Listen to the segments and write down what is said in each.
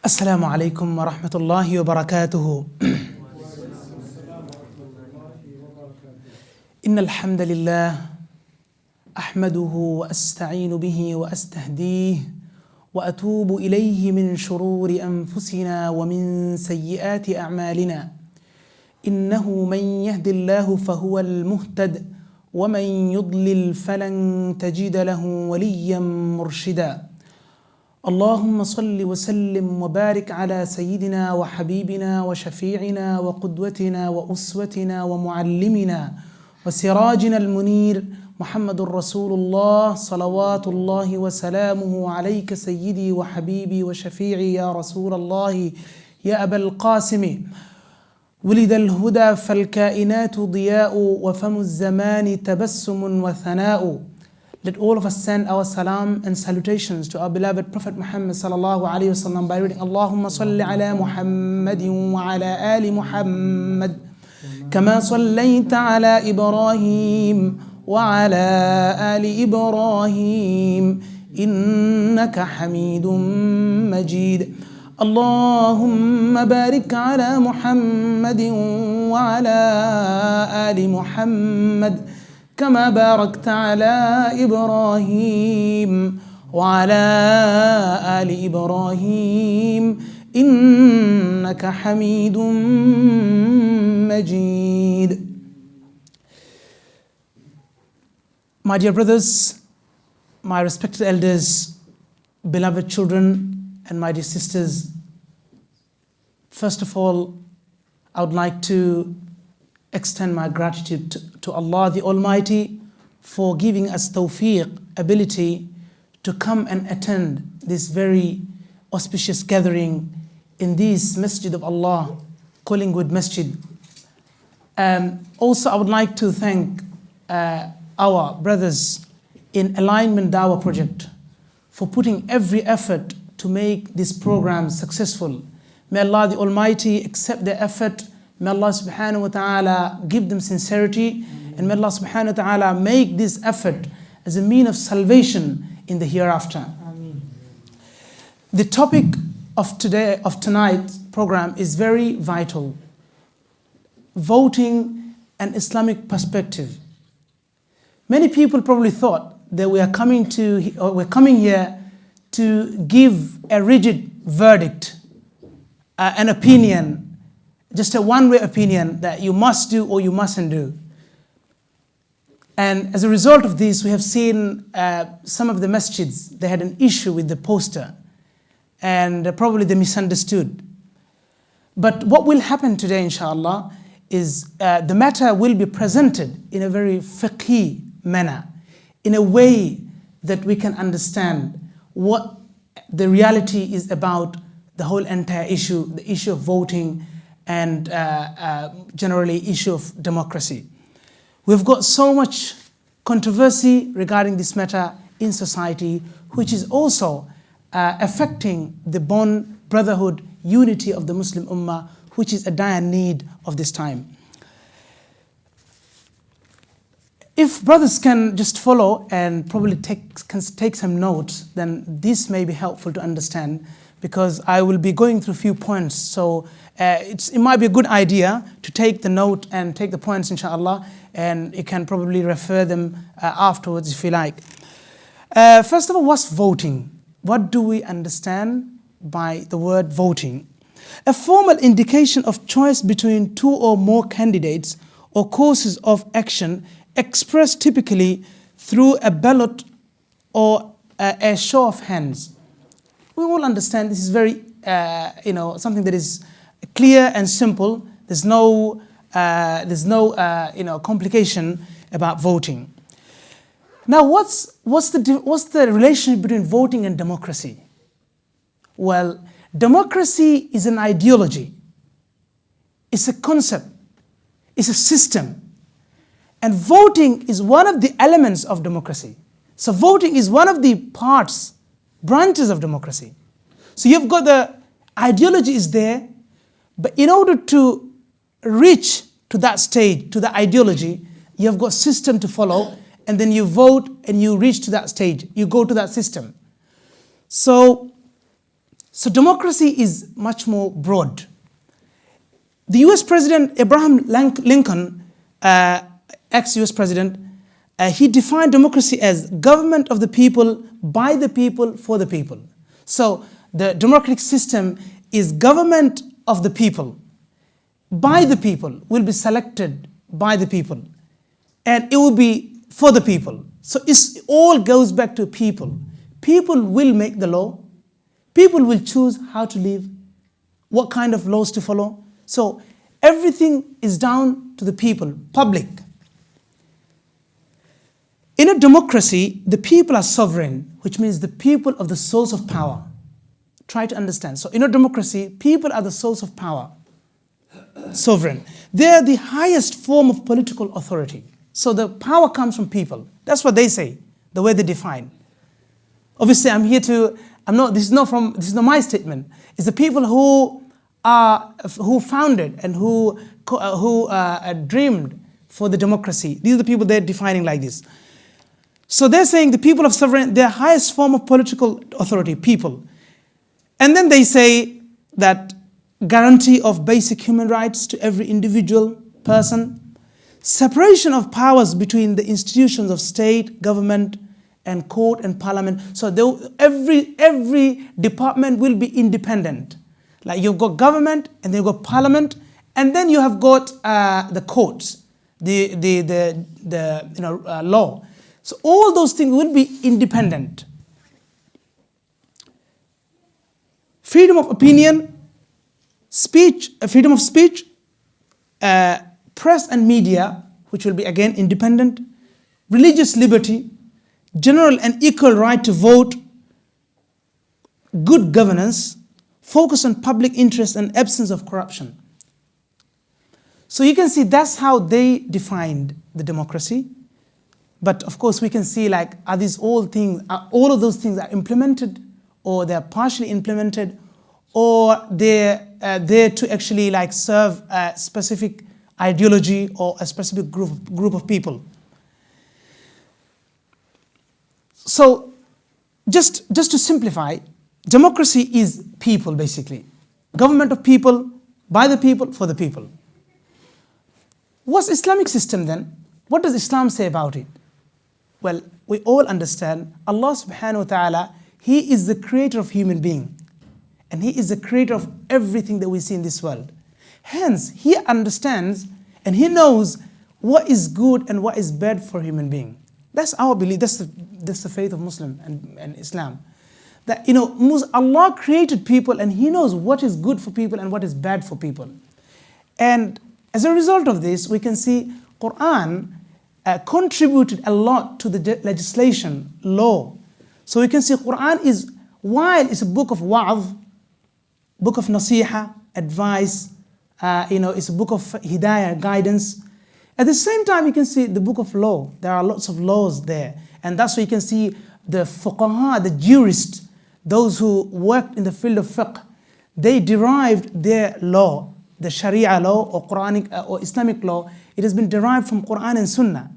Assalamu alaikum wa rahmatullahi wa barakatuhu. Inna alhamdulillah, ahmaduhu wa asta'inu bihi wa astahdih wa atubu ilayhi min shururi anfusina wa min sayyiati a'malina. Innahu man yahdillahu fahuwa al-muhtad wa man yudlil falan tajida lahu waliyyan murshida. اللهم صل وسلم وبارك على سيدنا وحبيبنا وشفيعنا وقدوتنا وأسوتنا ومعلمنا وسراجنا المنير محمد رسول الله صلوات الله وسلامه عليك سيدي وحبيبي وشفيعي يا رسول الله يا أبا القاسم. ولد الهدى فالكائنات ضياء وفم الزمان تبسم وثناء. Let all of us send our salam and salutations to our beloved Prophet Muhammad sallallahu alayhi wa sallam by reading Allahumma salli ala Muhammadin wa ala ali Muhammad kama sallayta ala Ibrahim wa ala ali Ibrahim innaka hamidun majid. Allahumma barik ala Muhammadin wa ala ali Muhammad كما باركت على إبراهيم وعلى آل إبراهيم إنك حميد مجيد. My dear brothers, my respected elders, beloved children, and my dear sisters, first of all, I would like to extend my gratitude to Allah the Almighty for giving us tawfiq, ability to come and attend this very auspicious gathering in this Masjid of Allah, Collingwood Masjid. Also, I would like to thank our brothers in Alignment Dawah Project for putting every effort to make this program successful. May Allah the Almighty accept their effort. May Allah subhanahu wa ta'ala give them sincerity, and may Allah subhanahu wa ta'ala make this effort as a means of salvation in the hereafter. Ameen. The topic of tonight's program is very vital. Voting and Islamic perspective. Many people probably thought that we're coming here to give a rigid verdict, an opinion, just a one-way opinion that you must do or you mustn't do. And as a result of this, we have seen some of the masjids, they had an issue with the poster, and probably they misunderstood. But what will happen today, inshallah, is the matter will be presented in a very fiqhi manner, in a way that we can understand what the reality is about the whole entire issue, the issue of voting, and generally issue of democracy. We've got so much controversy regarding this matter in society, which is also affecting the bond, brotherhood, unity of the Muslim Ummah, which is a dire need of this time. If brothers can just follow and probably take some notes, then this may be helpful to understand, because I will be going through a few points. So it might be a good idea to take the note and take the points, inshallah, and you can probably refer them afterwards if you like. First of all, what's voting? What do we understand by the word voting? A formal indication of choice between two or more candidates or courses of action expressed typically through a ballot or a show of hands. We all understand this is very, something that is clear and simple. There's no complication about voting. Now, what's the relationship between voting and democracy? Well, democracy is an ideology. It's a concept. It's a system. And voting is one of the elements of democracy. So voting is one of the branches of democracy. So you've got the ideology is there, but in order to reach to that stage, to the ideology, you've got system to follow, and then you vote and you reach to that stage. You go to that system. So So democracy is much more broad. The US President Abraham Lincoln, ex-US President, he defined democracy as government of the people, by the people, for the people. So the democratic system is government of the people, by the people, will be selected by the people, and it will be for the people. So it all goes back to people. People will make the law. People will choose how to live, what kind of laws to follow. So everything is down to the people, public. In a democracy, the people are sovereign, which means the people are the source of power. Try to understand. So in a democracy, people are the source of power, sovereign. They are the highest form of political authority. So the power comes from people. That's what they say, the way they define. Obviously, this is not my statement. It's the people who founded and who dreamed for the democracy. These are the people they're defining like this. So they're saying the people of sovereign, their highest form of political authority, people. And then they say that guarantee of basic human rights to every individual person, separation of powers between the institutions of state, government, and court and parliament. So every department will be independent. Like you've got government, and then you've got parliament, and then you have got the courts, the law. So all those things will be independent. Freedom of opinion, speech, freedom of speech, press and media, which will be again independent, religious liberty, general and equal right to vote, good governance, focus on public interest and absence of corruption. So you can see that's how they defined the democracy. But of course we can see, like, are these all of those things are implemented, or they're partially implemented, or they're there to actually like serve a specific ideology or a specific group of people. So just to simplify, democracy is people basically. Government of people, by the people, for the people. What's Islamic system then? What does Islam say about it? Well, we all understand Allah subhanahu wa ta'ala, He is the creator of human being. And He is the creator of everything that we see in this world. Hence, He understands and He knows what is good and what is bad for human being. That's our belief. That's the faith of Muslim and Islam. That, Allah created people and He knows what is good for people and what is bad for people. And as a result of this, we can see Quran contributed a lot to the legislation, law. So we can see Quran is, while it's a book of wa'adh, book of nasiha, advice, it's a book of hidayah, guidance. At the same time, you can see the book of law. There are lots of laws there. And that's why you can see the fuqaha, the jurists, those who worked in the field of fiqh, they derived their law, the Sharia law or Quranic or Islamic law, it has been derived from Quran and Sunnah.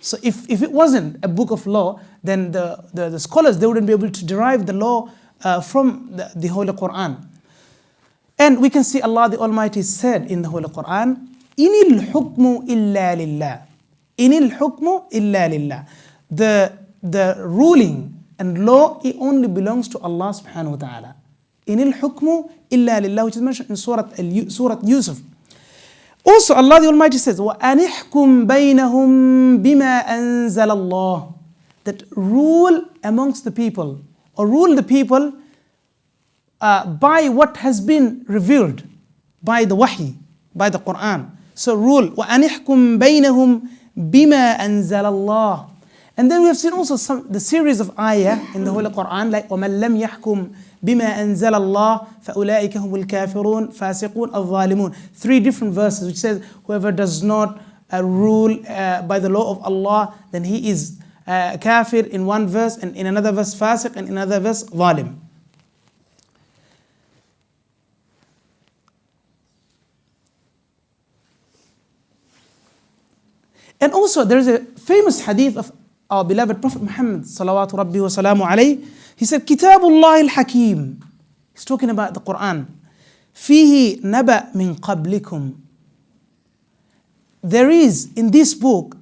So if it wasn't a book of law, then the scholars, they wouldn't be able to derive the law from the Holy Quran. And we can see Allah the Almighty said in the Holy Quran, Inil hukmu illa lillah. Inil hukmu illa lillah. The ruling and law, it only belongs to Allah subhanahu wa ta'ala. Inil hukmu illa lillah, which is mentioned in Surah Yusuf. Also, Allah the Almighty says, وَأَنِحْكُمْ بَيْنَهُمْ بِمَا أَنزَلَ اللَّهِ. That rule amongst the people, or rule the people by what has been revealed, by the wahi, by the Quran. So rule, وَأَنِحْكُمْ بَيْنَهُمْ بِمَا أَنزَلَ اللَّهِ. And then we have seen also the series of ayah in the Holy Quran, like وَمَنْ لَمْ يَحْكُمْ بِمَا أَنزَلَ اللَّهِ فَأُولَٰئِكَ هُمُ الْكَافِرُونَ فَاسِقُونَ الظَّالِمُونَ. 3 different verses which says whoever does not rule by the law of Allah, then he is kafir in one verse, and in another verse fasiq, and in another verse zalim. And also there is a famous hadith of our beloved Prophet Muhammad salawatu rabbi wa salamu alayhi. He said, Kitabullah al-Hakim. He's talking about the Quran. فِيهِ نَبَأْ مِنْ قَبْلِكُمْ. There is in this book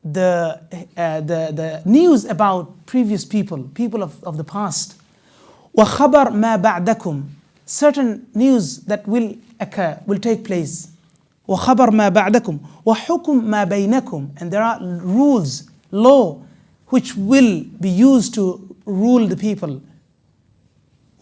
the news about previous people of the past. وَخَبَرْ مَا بَعْدَكُمْ. Certain news that will occur, will take place. وَخَبَرْ مَا بَعْدَكُمْ وَحُكُمْ مَا بَيْنَكُمْ. And there are rules, law, which will be used to rule the people.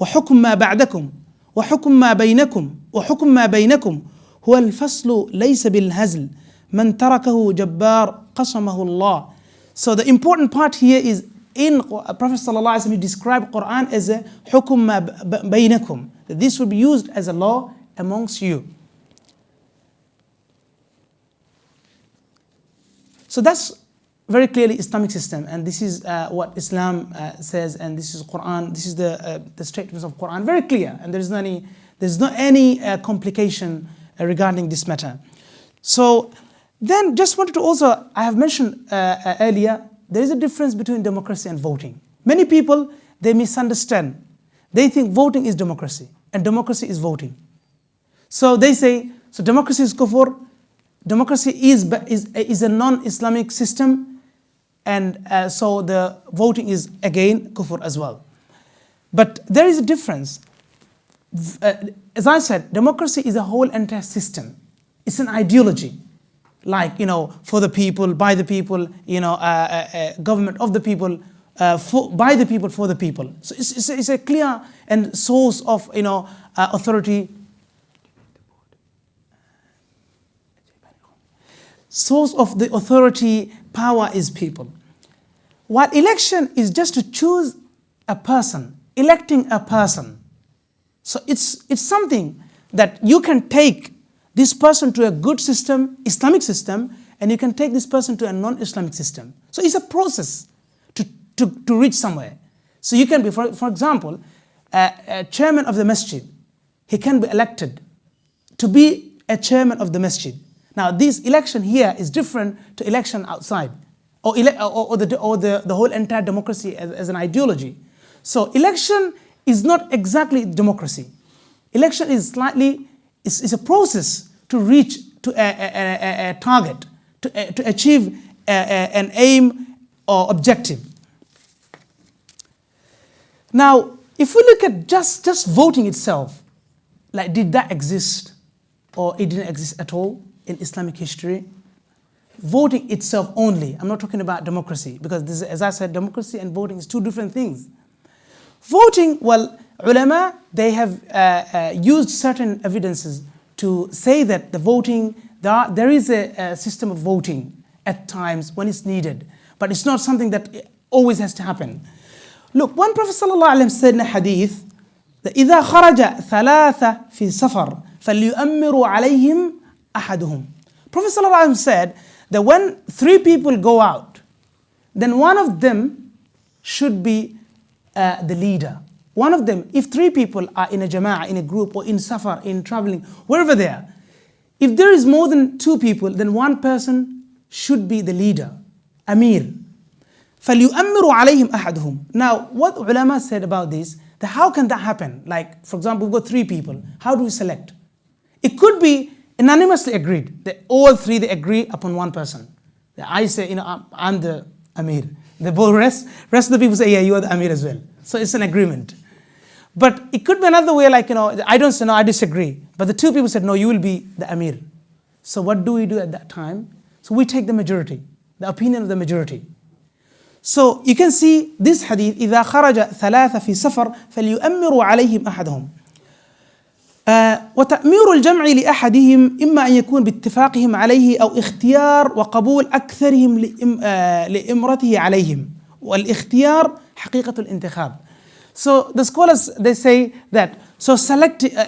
وَحُكُمْ مَا بَعْدَكُمْ وَحُكُمْ مَا بَيْنَكُمْ وَحُكُمْ مَا بَيْنَكُمْ هُوَ الْفَصْلُ لَيْسَ بِالْهَزْلِ مَنْ تَرَكَهُ جَبَّارٌ قَسَمَهُ اللَّهُ. So the important part here is in Prophet ﷺ, he described Quran as a حُكُمْ مَا بَيْنَكُمْ. This will be used as a law amongst you. So that's very clearly Islamic system, and this is what Islam says, and this is Quran. This is the statements of Quran, very clear, and there's not any complication regarding this matter. So then, just wanted to also, I have mentioned earlier, there is a difference between democracy and voting. Many people, they misunderstand. They think voting is democracy, and democracy is voting. So they say, so democracy is kufr. Democracy is a non-Islamic system, and so the voting is again kufr as well. But there is a difference. As I said, democracy is a whole entire system. It's an ideology, like, for the people, by the people, government of the people, by the people, for the people. So it's a clear and source of authority. Source of the authority, power is people. While election is just to choose a person, electing a person. So it's something that you can take this person to a good system, Islamic system, and you can take this person to a non-Islamic system. So it's a process to reach somewhere. So you can be, for example, a chairman of the masjid. He can be elected to be a chairman of the masjid. Now, this election here is different to election outside, or the whole entire democracy as an ideology. So, election is not exactly democracy. Election is is a process to reach to a target, to achieve an aim or objective. Now, if we look at just voting itself, like, did that exist, or it didn't exist at all in Islamic history? Voting itself only, I'm not talking about democracy, because this, as I said, democracy and voting is two different things. Voting, well, ulama, they have used certain evidences to say that the voting, there is a system of voting at times when it's needed, but it's not something that always has to happen. Look, when Prophet ﷺ said in a hadith that إِذَا خَرَجَ ثَلَاثَ فِي سَفَرٍ فَلْيُؤَمِّرُوا عَلَيْهِمْ أَحَدُهُمْ. Prophet ﷺ said that when three people go out, then one of them should be the leader. One of them, if three people are in a jama'ah, in a group, or in safar, in traveling, wherever they are, if there is more than two people, then one person should be the leader, Amir. فَلْيُؤَمِّرُوا عَلَيْهِمْ أَحَدُهُمْ. Now, what ulama said about this, that how can that happen? Like, for example, we've got three people. How do we select? It could be unanimously agreed that all three, they agree upon one person. That I say, I'm the Amir. The rest of the people say, yeah, you are the Amir as well. So it's an agreement. But it could be another way, like, I don't say, no, I disagree. But the two people said, no, you will be the Amir. So what do we do at that time? So we take the majority, the opinion of the majority. So you can see this hadith, إِذَا خَرَجَ ثَلَاثَ فِي سَفَرٍ فَلْيُؤَمِّرُوا عَلَيْهِمْ أَحَدَهُمْ. وتأمير الجمع لأحدهم إما أن يكون باتفاقهم عليه أو اختيار وقبول أكثرهم لإمرته عليهم. والاختيار حقيقة الانتخاب. So the scholars, they say that, so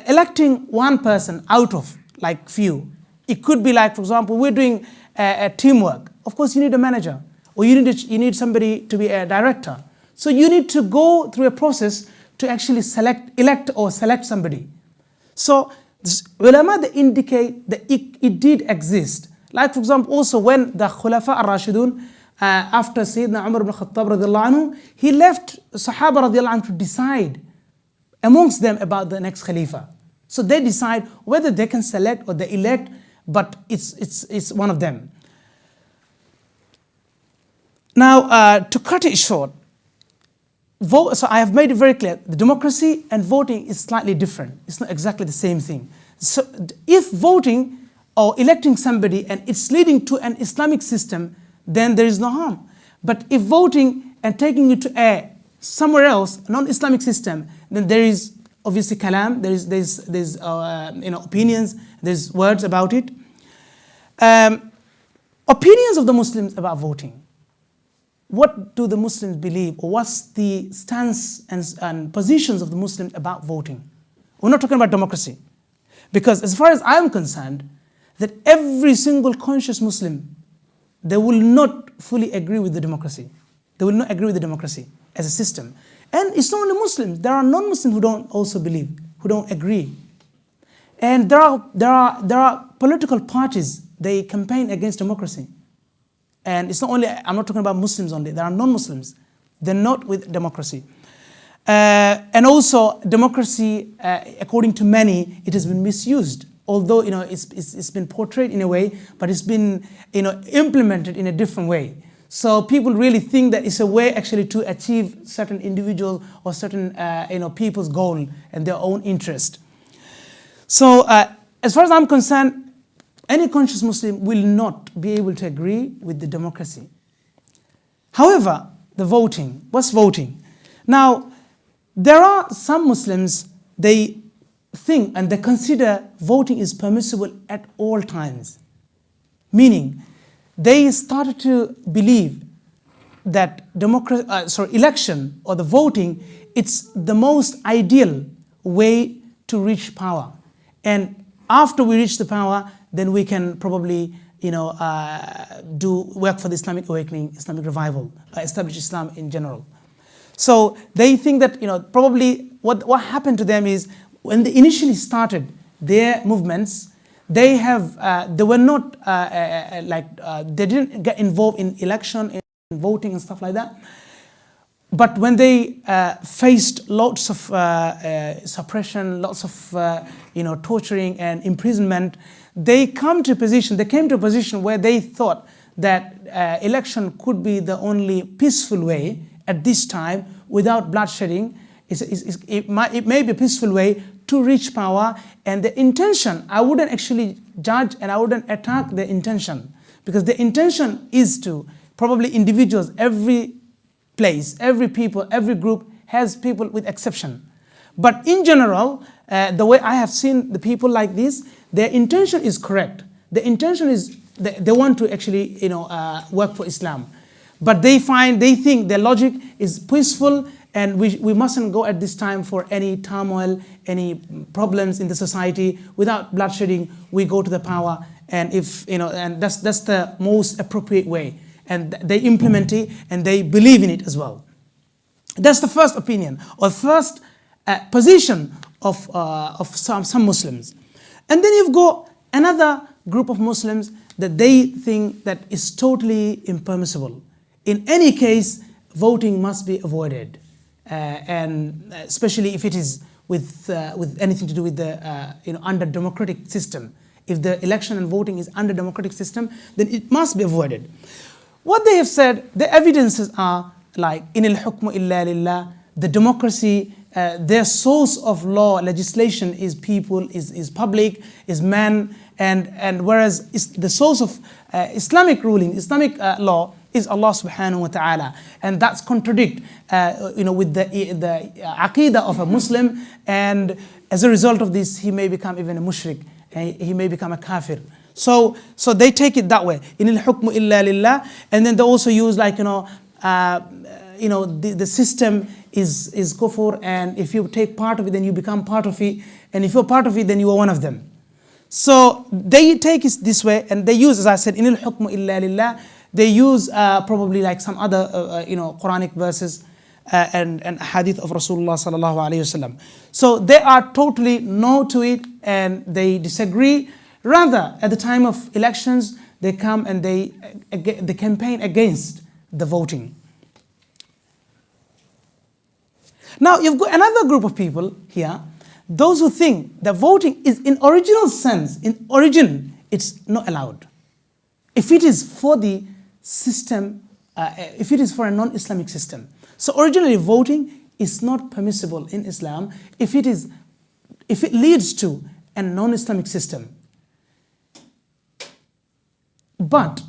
electing one person out of like few, it could be like, for example, we're doing a teamwork. Of course, you need a manager, or you need somebody to be a director. So you need to go through a process to actually elect or select somebody. So ulama, they indicate that it did exist. Like, for example, also when the Khulafa al-Rashidun, after Sayyidina Umar ibn Khattab radiallahu anhu, he left Sahaba radiallahu anhu to decide amongst them about the next Khalifa. So they decide whether they can select or they elect, but it's one of them. Now, to cut it short, so I have made it very clear, the democracy and voting is slightly different. It's not exactly the same thing. So if voting or electing somebody and it's leading to an Islamic system, then there is no harm. But if voting and taking it to somewhere else, non-Islamic system, then there is obviously kalam, there's opinions, there's words about it. Opinions of the Muslims about voting. What do the Muslims believe, or what's the stance and positions of the Muslims about voting? We're not talking about democracy. Because as far as I'm concerned, that every single conscious Muslim, they will not fully agree with the democracy. They will not agree with the democracy as a system. And it's not only Muslims, there are non-Muslims who don't also believe, who don't agree. And there are political parties, they campaign against democracy. And it's not only, I'm not talking about Muslims only, there are non-Muslims. They're not with democracy. And also, democracy, according to many, it has been misused. Although, it's been portrayed in a way, but it's been, implemented in a different way. So people really think that it's a way actually to achieve certain individual or certain, people's goal and their own interest. So, as far as I'm concerned, any conscious Muslim will not be able to agree with the democracy. However, the voting, what's voting? Now, there are some Muslims, they think and they consider voting is permissible at all times. Meaning, they started to believe that election or the voting, it's the most ideal way to reach power. And after we reach the power, then we can probably, do work for the Islamic awakening, Islamic revival, establish Islam in general. So they think that, probably what happened to them is when they initially started their movements, they were not they didn't get involved in election, in voting and stuff like that. But when they faced lots of suppression, lots of torturing and imprisonment, they came to a position where they thought that election could be the only peaceful way at this time without bloodshedding. It may be a peaceful way to reach power, and the intention, I wouldn't actually judge and I wouldn't attack the intention, because the intention is to probably individuals, every place, every people, every group has people with exception. But in general, the way I have seen the people like this, their intention is correct. The intention is they want to actually work for Islam. But they think their logic is peaceful, and we mustn't go at this time for any turmoil, any problems in the society. Without bloodshedding, we go to the power, and and that's the most appropriate way. And they implement it, and they believe in it as well. That's the first opinion, or first position of some Muslims. And then you've got another group of Muslims that they think that is totally impermissible. In any case, voting must be avoided, and especially if it is with anything to do with the under democratic system. If the election and voting is under democratic system, then it must be avoided. What they have said, the evidences are like in al-hukmu illa lillah, the democracy, their source of law, legislation is people, is public, is man, and whereas the source of Islamic ruling, Islamic law is Allah subhanahu wa ta'ala, and that's contradict with the aqidah of a Muslim, and as a result of this he may become even a mushrik, he may become a kafir. So they take it that way. In al-hukmu illa lillah, and then they also use the system is kufr, and if you take part of it, then you become part of it, and if you're part of it, then you are one of them. So they take it this way, and they use, as I said, in al-hukmu illa lillah. They use probably like some other Quranic verses and hadith of Rasulullah sallallahu alaihi wasallam. So they are totally no to it, and they disagree. Rather, at the time of elections, they come and they campaign against the voting. Now, you've got another group of people here, those who think that voting is in original sense, in origin, it's not allowed. If it is for the system, if it is for a non-Islamic system. So originally voting is not permissible in Islam if it leads to a non-Islamic system. But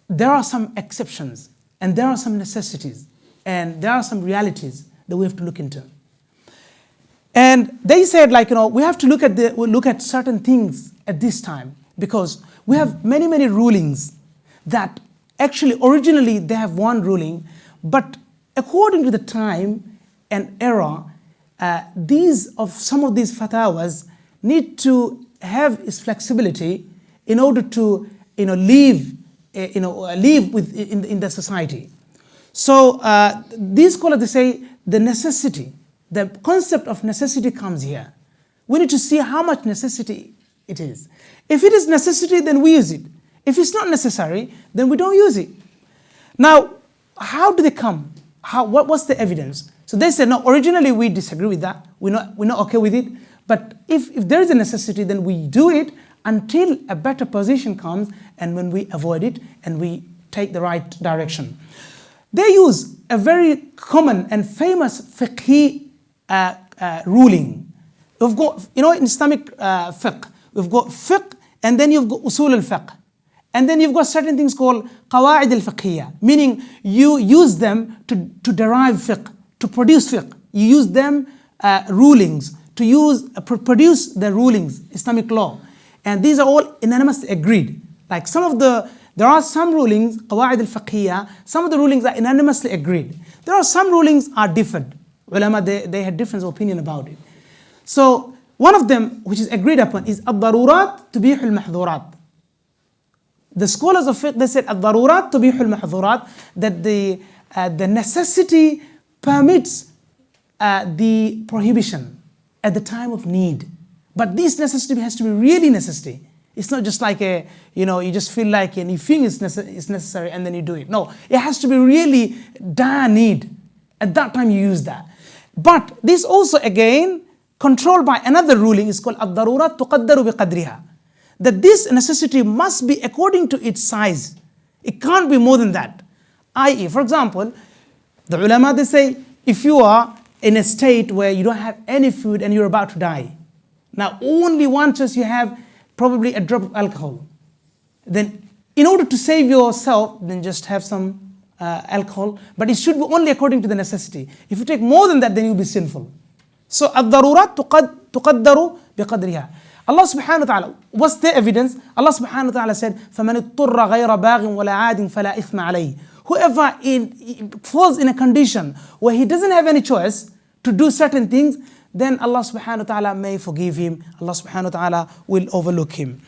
there are some exceptions, and there are some necessities, and there are some realities that we have to look into. And they said, like, we have to look at certain things at this time, because we have many, many rulings that actually originally they have one ruling, but according to the time and era, some of these fatwas need to have its flexibility in order to live in the society. So these scholars, they say the necessity, the concept of necessity comes here. We need to see how much necessity it is. If it is necessity, then we use it. If it's not necessary, then we don't use it. Now, how do they come? What's the evidence? So they said, no, originally we disagree with that. We're not okay with it. But if there is a necessity, then we do it until a better position comes, and when we avoid it and we take the right direction. They use a very common and famous fiqhi ruling. We've got, in Islamic fiqh, we've got fiqh, and then you've got usul al-fiqh. And then you've got certain things called qawa'id al-fiqhiyya, meaning you use them to derive fiqh, to produce fiqh. You use them rulings, to produce the rulings, Islamic law. And these are all unanimously agreed. Like there are some rulings, qawa'id al-fiqhiyya, some of the rulings are unanimously agreed. There are some rulings are different. Ulama, they had different opinion about it. So one of them, which is agreed upon, is ad-darurat tubihu al-mahdhurat. The scholars of fiqh, they said ad-darurat tubihu al-mahdhurat, that the necessity permits the prohibition at the time of need. But this necessity has to be really necessity. It's not just like you just feel like and you think it's necessary and then you do it. No, it has to be really dire need. At that time you use that. But this also again controlled by another ruling is called ad-darurat tuqaddaru biqadriha. That this necessity must be according to its size. It can't be more than that. I.e., for example, the ulama, they say, if you are in a state where you don't have any food and you're about to die, now only one choice you have, probably a drop of alcohol. Then in order to save yourself, then just have some alcohol, but it should be only according to the necessity. If you take more than that, then you'll be sinful. So ad-darurat tuqaddaru biqadriha. Allah subhanahu wa ta'ala, what's the evidence? Allah subhanahu wa ta'ala said, فَمَنِ اضْطُرَّ غَيْرَ بَاغٍ وَلَا عَادٍ فَلَا إِثْمَ عَلَيْهِ. Whoever falls in a condition where he doesn't have any choice to do certain things, then Allah subhanahu wa ta'ala may forgive him. Allah subhanahu wa ta'ala will overlook him.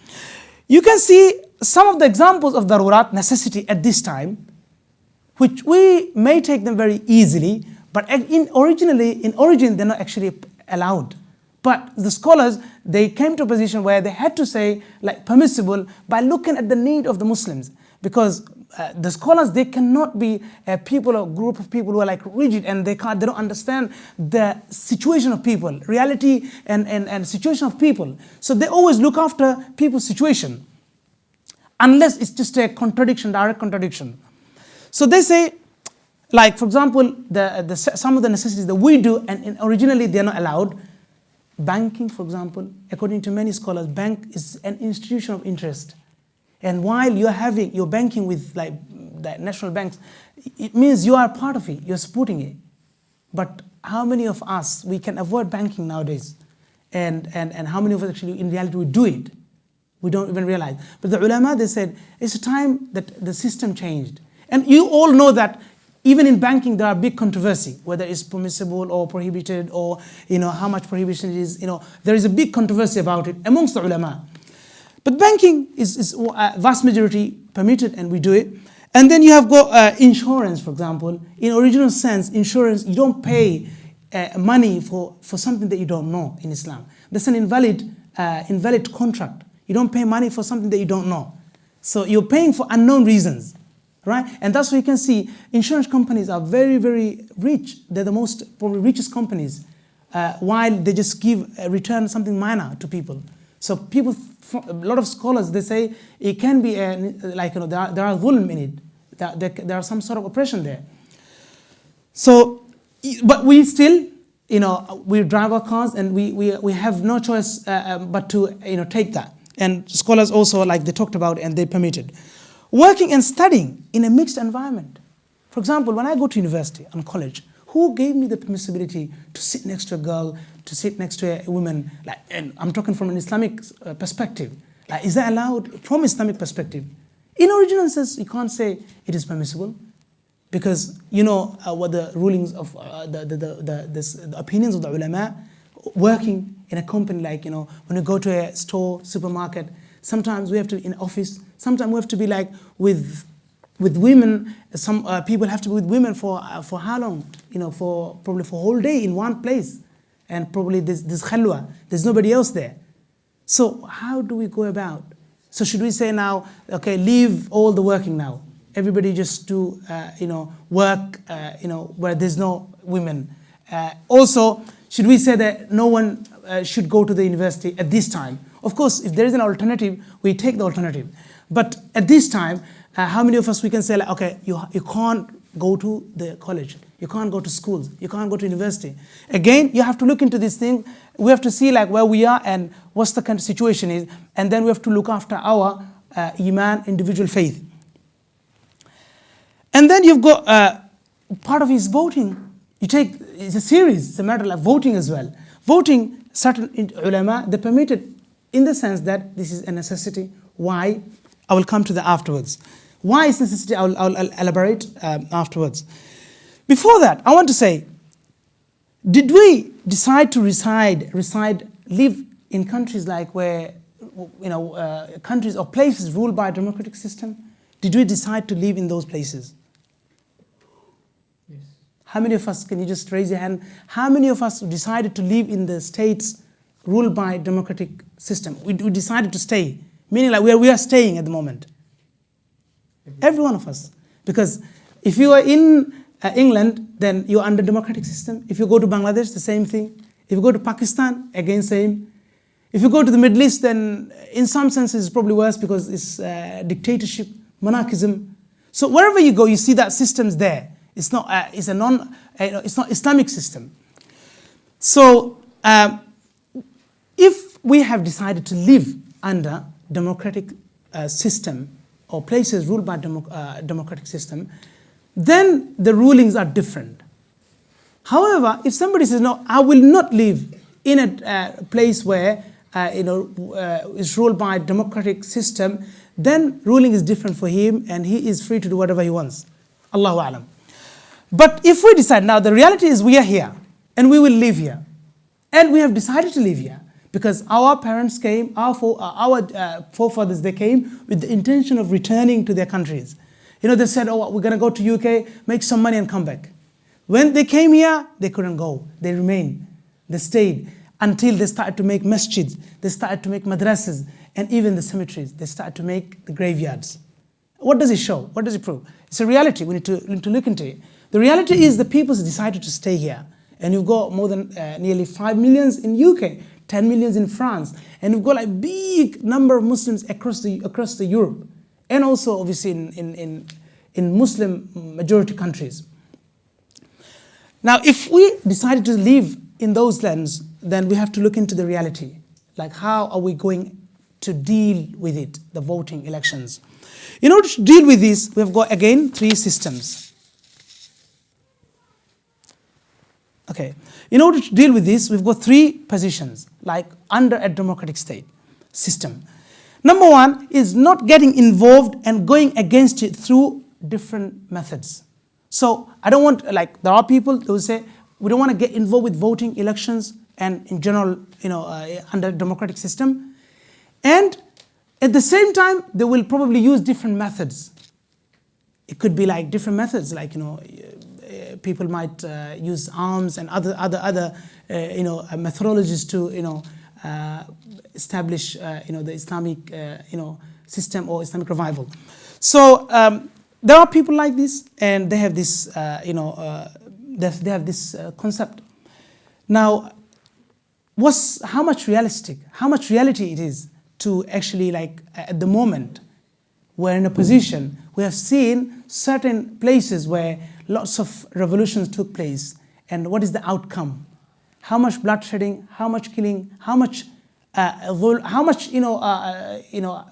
You can see some of the examples of darurat, necessity at this time, which we may take them very easily, but in origin they're not actually allowed. But the scholars, they came to a position where they had to say like permissible by looking at the need of the Muslims, because the scholars, they cannot be a group of people who are like rigid and they don't understand the situation of people, reality and situation of people. So they always look after people's situation, unless it's just a contradiction, direct contradiction. So they say, like for example, some of the necessities that we do and originally they're not allowed. Banking, for example, according to many scholars, bank is an institution of interest. And while you're banking with like the national banks, it means you are part of it, you're supporting it. But how many of us, we can avoid banking nowadays? And how many of us actually in reality we do it? We don't even realize. But the ulama, they said, it's a time that the system changed. And you all know that even in banking, there are big controversy, whether it's permissible or prohibited or, how much prohibition it is. There is a big controversy about it amongst the ulama. But banking is vast majority permitted and we do it. And then you have got insurance, for example. In original sense, insurance, you don't pay money for something that you don't know in Islam. That's an invalid contract. You don't pay money for something that you don't know. So you're paying for unknown reasons. right? And that's why you can see insurance companies are very, very rich. They're the most probably richest companies, while they just give return something minor to people. So people, a lot of scholars, they say it can be there are dhulm in it. There are some sort of oppression there. So, but we still, we drive our cars and we have no choice but to take that. And scholars also, like they talked about, and they permitted working and studying in a mixed environment. For example, when I go to university and college, who gave me the permissibility to sit next to a girl, to sit next to a woman? And I'm talking from an Islamic perspective. Is that allowed from Islamic perspective? In original sense, you can't say it is permissible, because what the rulings of the opinions of the ulama. Working in a company, when you go to a store, supermarket, sometimes we have to, in office, sometimes we have to be with women. Some people have to be with women for how long? Probably for a whole day in one place, and probably this khalwa, there's nobody else there. So how do we go about? So should we say now, okay, leave all the working now, everybody just do work where there's no women? Also, should we say that no one should go to the university at this time? Of course, if there is an alternative, we take the alternative. But at this time, how many of us we can say, okay, you can't go to the college, you can't go to schools, you can't go to university. Again, you have to look into this thing. We have to see where we are and what's the kind of situation is, and then we have to look after our iman, individual faith. And then you've got part of his voting. It's a series, it's a matter like voting as well. Voting, certain ulama, they permitted in the sense that this is a necessity. Why? I will come to that afterwards. Why is necessity? I'll elaborate afterwards. Before that, I want to say, did we decide to live in countries where, countries or places ruled by a democratic system? Did we decide to live in those places? How many of us, can you just raise your hand, how many of us decided to live in the states ruled by democratic system? We decided to stay, meaning where we are staying at the moment. Every one of us. Because if you are in England, then you're under democratic system. If you go to Bangladesh, the same thing. If you go to Pakistan, again same. If you go to the Middle East, then in some senses it's probably worse because it's dictatorship, monarchism. So wherever you go, you see that system's there. It's not. It's not Islamic system. So, if we have decided to live under democratic system or places ruled by democratic system, then the rulings are different. However, if somebody says, "No, I will not live in a place where is ruled by democratic system," then ruling is different for him, and he is free to do whatever he wants. Allahu A'lam. But if we decide, now the reality is we are here and we will live here, and we have decided to live here because our parents came, our forefathers, they came with the intention of returning to their countries. They said, oh, we're going to go to UK, make some money and come back. When they came here, they couldn't go. They remained. They stayed until they started to make masjids, they started to make madrasas, and even the cemeteries. They started to make the graveyards. What does it show? What does it prove? It's a reality. We need to look into it. The reality is the people decided to stay here. And you've got more than nearly 5 million in UK, 10 million in France. And you've got big number of Muslims across the Europe. And also obviously in Muslim majority countries. Now, if we decided to live in those lands, then we have to look into the reality. How are we going to deal with it, the voting elections? In order to deal with this, we've got, again, 3 systems. Okay. In order to deal with this, we've got 3 positions, under a democratic state system. Number 1 is not getting involved and going against it through different methods. So I don't want, there are people who say, we don't want to get involved with voting, elections, and in general, under democratic system. And at the same time, they will probably use different methods. It could be different methods, people might use arms and other methodologies to establish the Islamic system or Islamic revival. So there are people like this, and they have this, they have this concept. Now, how much reality it is to actually, like, at the moment, we're in a position, we have seen certain places where lots of revolutions took place, and what is the outcome? How much bloodshedding, how much killing, how much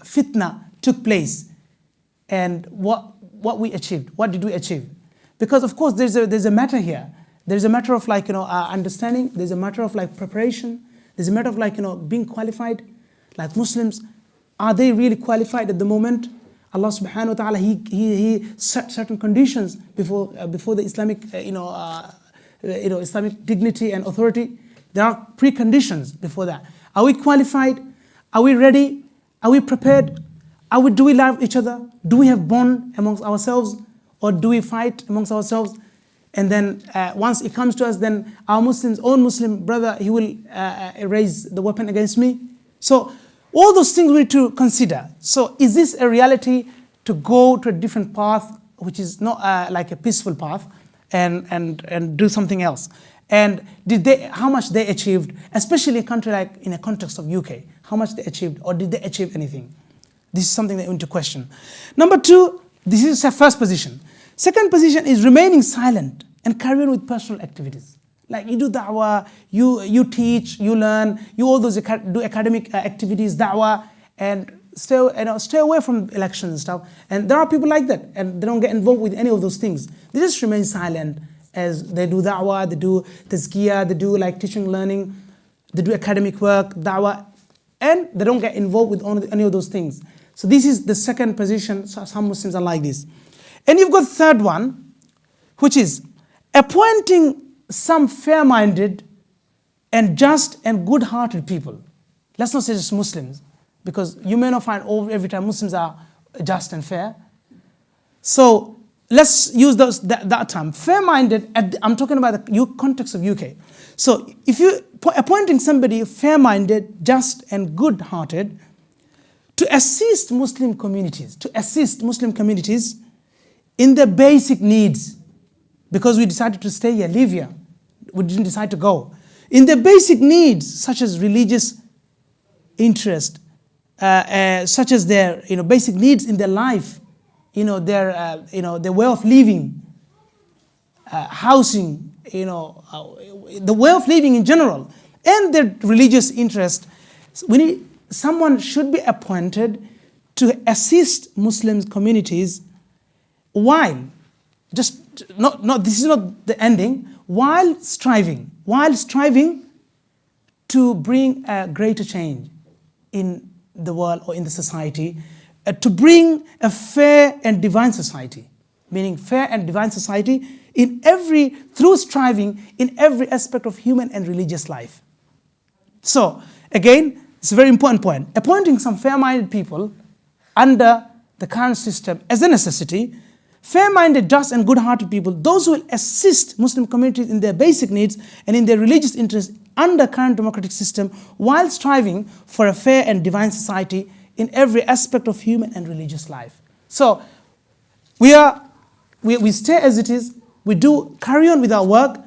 fitna took place, and what we achieved, what did we achieve? Because of course there's a matter here. There's a matter of, like, understanding. There's a matter of, like, preparation. There's a matter of, like, being qualified. Like Muslims, are they really qualified at the moment? Allah subhanahu wa ta'ala, he set certain conditions before the Islamic, Islamic dignity and authority. There are preconditions before that. Are we qualified? Are we ready? Are we prepared? Do we love each other? Do we have bond amongst ourselves? Or do we fight amongst ourselves? And then once it comes to us, then our own Muslim brother, he will raise the weapon against me. So all those things we need to consider. So is this a reality to go to a different path, which is not like a peaceful path, and do something else? And how much they achieved, especially a country like in a context of UK, how much they achieved, or did they achieve anything? This is something that we need to question. Number two, this is the first position. Second position is remaining silent and carry on with personal activities. Like you do da'wah, you teach, you learn, you all those do academic activities, da'wah, and stay away from elections and stuff. And there are people like that, and they don't get involved with any of those things. They just remain silent as they do da'wah, they do tazkiyah, they do like teaching, learning, they do academic work, da'wah, and they don't get involved with any of those things. So this is the second position. So some Muslims are like this. And you've got the third one, which is appointing some fair-minded and just and good-hearted people. Let's not say just Muslims, because you may not find every time Muslims are just and fair. So let's use that term, fair-minded. I'm talking about the context of UK. So if you appointing somebody fair-minded, just and good-hearted to assist Muslim communities, in their basic needs, because we decided to stay here, live here. We didn't decide to go. In their basic needs, such as religious interest, such as their basic needs in their life, their way of living, housing, the way of living in general, and their religious interest. Someone should be appointed to assist Muslim communities while this is not the ending, while striving to bring a greater change in the world or in the society, to bring a fair and divine society, meaning fair and divine society through striving in every aspect of human and religious life. So again, it's a very important point. Appointing some fair-minded people under the current system as a necessity, fair-minded, just and good-hearted people, those who will assist Muslim communities in their basic needs and in their religious interests under current democratic system, while striving for a fair and divine society in every aspect of human and religious life. So we stay as it is. We do carry on with our work.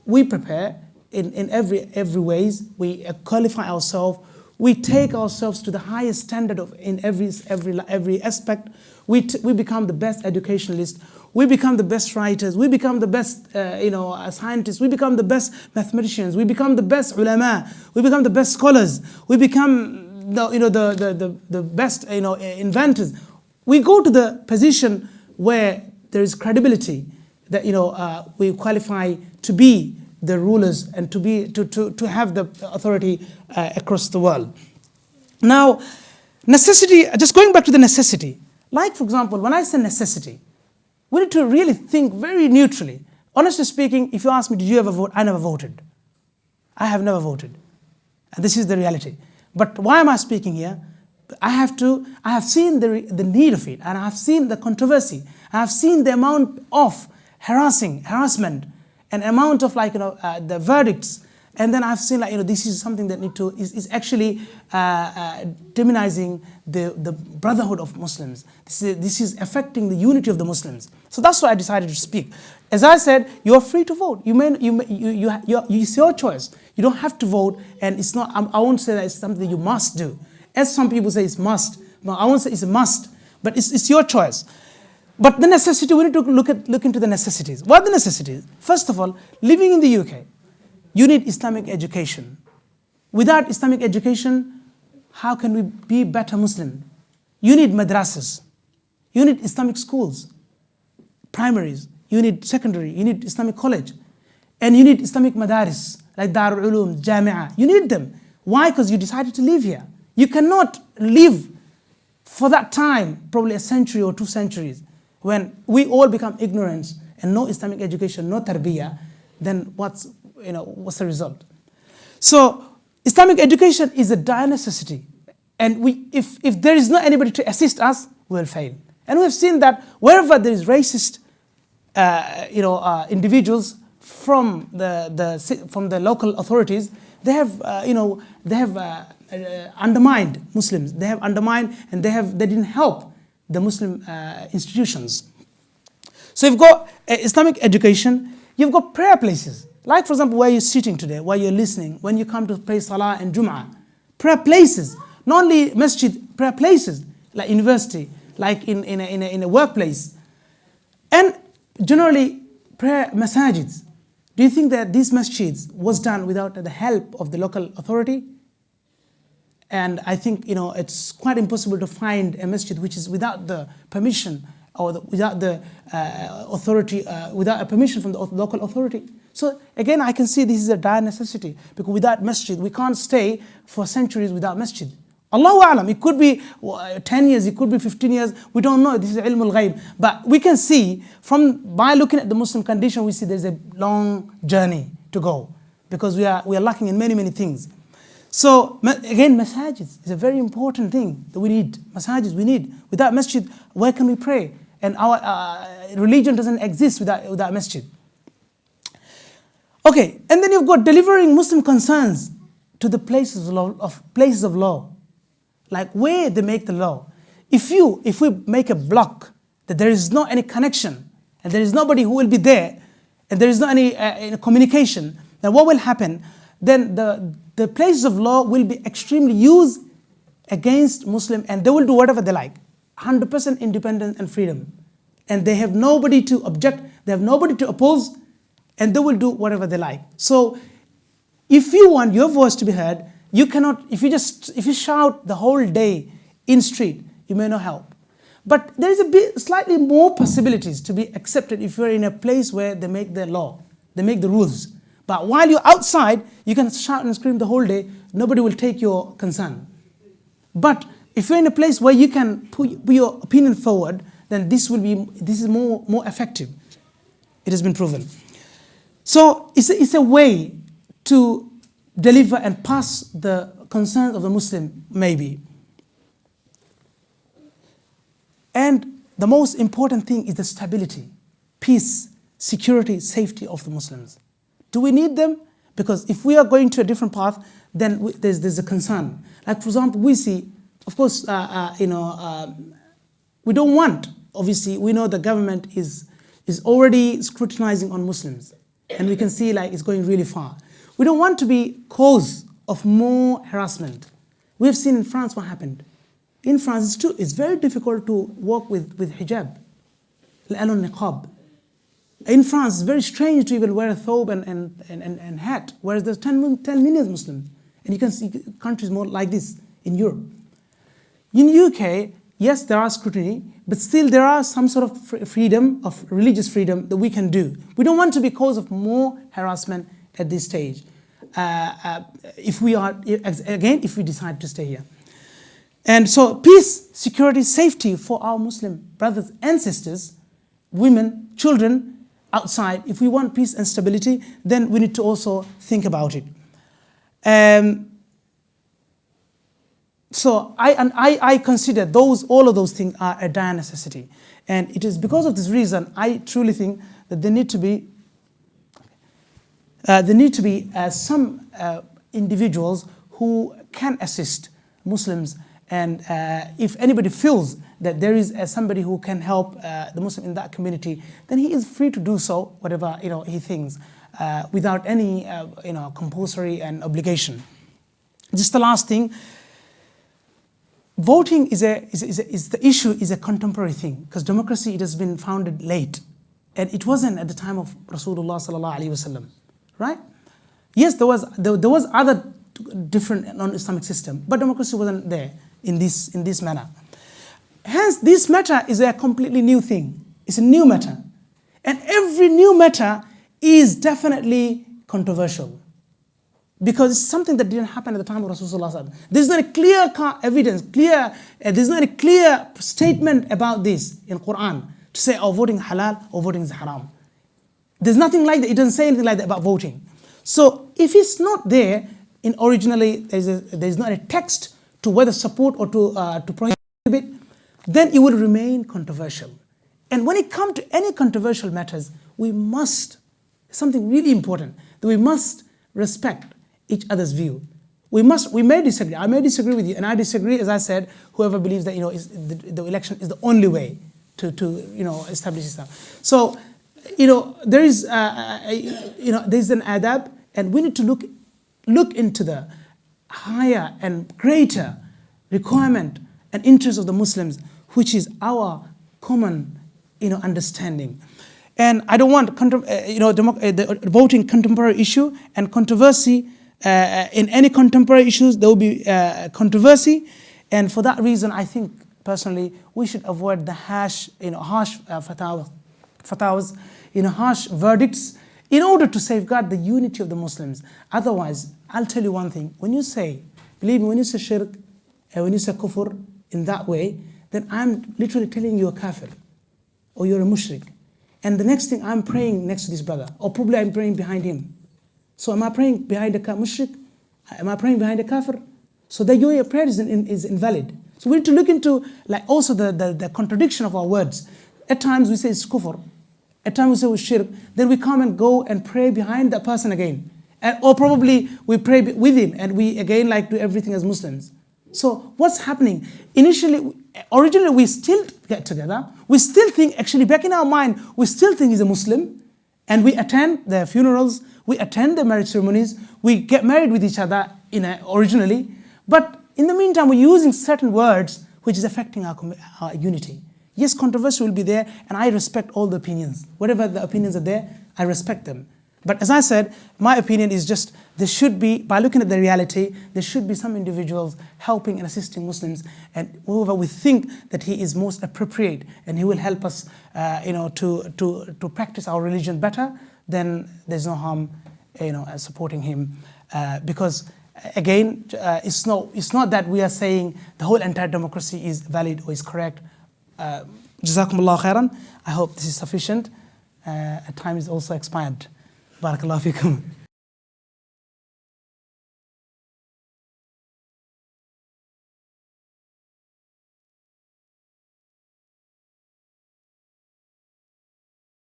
We prepare in every ways. We qualify ourselves. We take ourselves to the highest standard in every aspect. We become the best educationalists. We become the best writers. We become the best scientists. We become the best mathematicians. We become the best ulama. We become the best scholars. We become the best inventors. We go to the position where there is credibility that we qualify to be the rulers and to have the authority across the world. Now, necessity, just going back to the necessity, like for example, when I say necessity, we need to really think very neutrally. Honestly speaking, if you ask me, did you ever vote? I never voted. I have never voted. And this is the reality. But why am I speaking here? I have seen the need of it, and I have seen the controversy. I have seen the amount of harassment, and amount of the verdicts And then I've seen this is something that is actually demonizing the brotherhood of Muslims. This is affecting the unity of the Muslims. So that's why I decided to speak. As I said, you are free to vote. It's your choice. You don't have to vote, and it's not. I won't say that it's something that you must do. As some people say, it's must. No, I won't say it's a must, but it's your choice. But the necessity, we need to look into the necessities. What are the necessities? First of all, living in the UK, you need Islamic education. Without Islamic education, how can we be better Muslim? You need madrasas. You need Islamic schools, primaries. You need secondary. You need Islamic college. And you need Islamic madaris, like Darul Ulum, Jami'ah. You need them. Why? Because you decided to live here. You cannot live for that time, probably a century or 2 centuries, when we all become ignorant and no Islamic education, no tarbiyah, then what's the result? So Islamic education is a dire necessity, and if there is not anybody to assist us, we will fail. And we have seen that wherever there is racist, individuals from the local authorities, they have undermined Muslims. They have undermined, and they didn't help the Muslim institutions. So you've got Islamic education. You've got prayer places. Like, for example, where you're sitting today, where you're listening, when you come to pray Salah and Jum'ah. Prayer places, not only masjid, prayer places, like university, like in a workplace. And generally, prayer masajids. Do you think that these masjids was done without the help of the local authority? And I think, it's quite impossible to find a masjid which is without the permission or without the authority, without a permission from the local authority. So again, I can see this is a dire necessity, because without masjid, we can't stay for centuries without masjid. Allahu A'lam, it could be 10 years, it could be 15 years, we don't know, this is ilmul ghaib. But we can see, by looking at the Muslim condition, we see there's a long journey to go, because we are lacking in many, many things. So again, masajid is a very important thing that we need. Masajid we need. Without masjid, where can we pray? And our religion doesn't exist without masjid. Okay, and then you've got delivering Muslim concerns to the places of law, like where they make the law. If we make a block that there is not any connection, and there is nobody who will be there, and there is not any communication, then what will happen? Then the places of law will be extremely used against Muslim, and they will do whatever they like. 100% independence and freedom. And they have nobody to object, they have nobody to oppose, and they will do whatever they like. So if you want your voice to be heard, you cannot, if you shout the whole day in street, you may not help. But there is slightly more possibilities to be accepted if you're in a place where they make the law, they make the rules. But while you're outside, you can shout and scream the whole day, nobody will take your concern. But if you're in a place where you can put your opinion forward, then this is more effective. It has been proven. So it's a way to deliver and pass the concerns of the Muslim, maybe. And the most important thing is the stability, peace, security, safety of the Muslims. Do we need them? Because if we are going to a different path, then there's a concern. Like, for example, we see, of course, we don't want, obviously, we know the government is already scrutinizing on Muslims. And we can see it's going really far. We don't want to be cause of more harassment. We have seen in France what happened. In France, it's very difficult to walk with hijab, niqab. In France, it's very strange to even wear a thobe and hat, whereas there's 10 million Muslims. And you can see countries more like this in Europe. In UK, yes, there are scrutiny, but still there are some sort of freedom, of religious freedom that we can do. We don't want to be cause of more harassment at this stage, if we decide to stay here. And so peace, security, safety for our Muslim brothers and sisters, women, children outside. If we want peace and stability, then we need to also think about it. So I consider all of those things are a dire necessity. And it is because of this reason I truly think that they need to be there need to be some individuals who can assist Muslims, and if anybody feels that there is somebody who can help the Muslim in that community, then he is free to do so, whatever he thinks, without any compulsory and obligation. Just the last thing, voting is the issue is a contemporary thing, because democracy, it has been founded late, and it wasn't at the time of Rasulullah sallallahu alaihi wasallam, right? Yes, there was other different non-Islamic system, but democracy wasn't there in this manner. Hence, this matter is a completely new thing. It's a new matter, and every new matter is definitely controversial, because it's something that didn't happen at the time of Rasulullah. There's not a clear evidence, there's not a clear statement about this in Quran to say, oh, voting halal or voting is haram. There's nothing like that. It doesn't say anything like that about voting. So if it's not there, originally there's not a text to whether support or to prohibit, then it will remain controversial. And when it comes to any controversial matters, we must, something really important, that we must respect each other's view. We may disagree. I may disagree with you, and I disagree, as I said, whoever believes that the election is the only way to establish Islam. So there is there's an adab, and we need to look into the higher and greater requirement and interest of the Muslims, which is our common understanding. And I don't want the voting contemporary issue and controversy. In any contemporary issues, there will be controversy, and for that reason, I think personally we should avoid the harsh fatwas, harsh verdicts, in order to safeguard the unity of the Muslims. Otherwise, I'll tell you one thing: when you say, believe me, when you say shirk and when you say kufr in that way, then I'm literally telling you a kafir or you're a mushrik. And the next thing, I'm praying next to this brother, or probably I'm praying behind him. So am I praying behind a mushrik? Am I praying behind a kafir? So that your prayer is invalid. So we need to look into also the contradiction of our words. At times we say it's kufr, at times we say it's shirk, then we come and go and pray behind that person again. Or probably we pray with him and we again do everything as Muslims. So what's happening? Originally we still get together, we still think, actually back in our mind, we still think he's a Muslim, and we attend their funerals, we attend the marriage ceremonies, we get married with each other originally, but in the meantime we're using certain words which is affecting our unity. Yes, controversy will be there, and I respect all the opinions. Whatever the opinions are there, I respect them. But as I said, my opinion is just there should be, by looking at the reality, there should be some individuals helping and assisting Muslims, and whoever we think that he is most appropriate and he will help us to practice our religion better, then there's no harm supporting him, because again, it's not that we are saying the whole entire democracy is valid or is correct. Jazakumullah khairan. I hope this is sufficient. Time is also expired. Barakallahu fikum.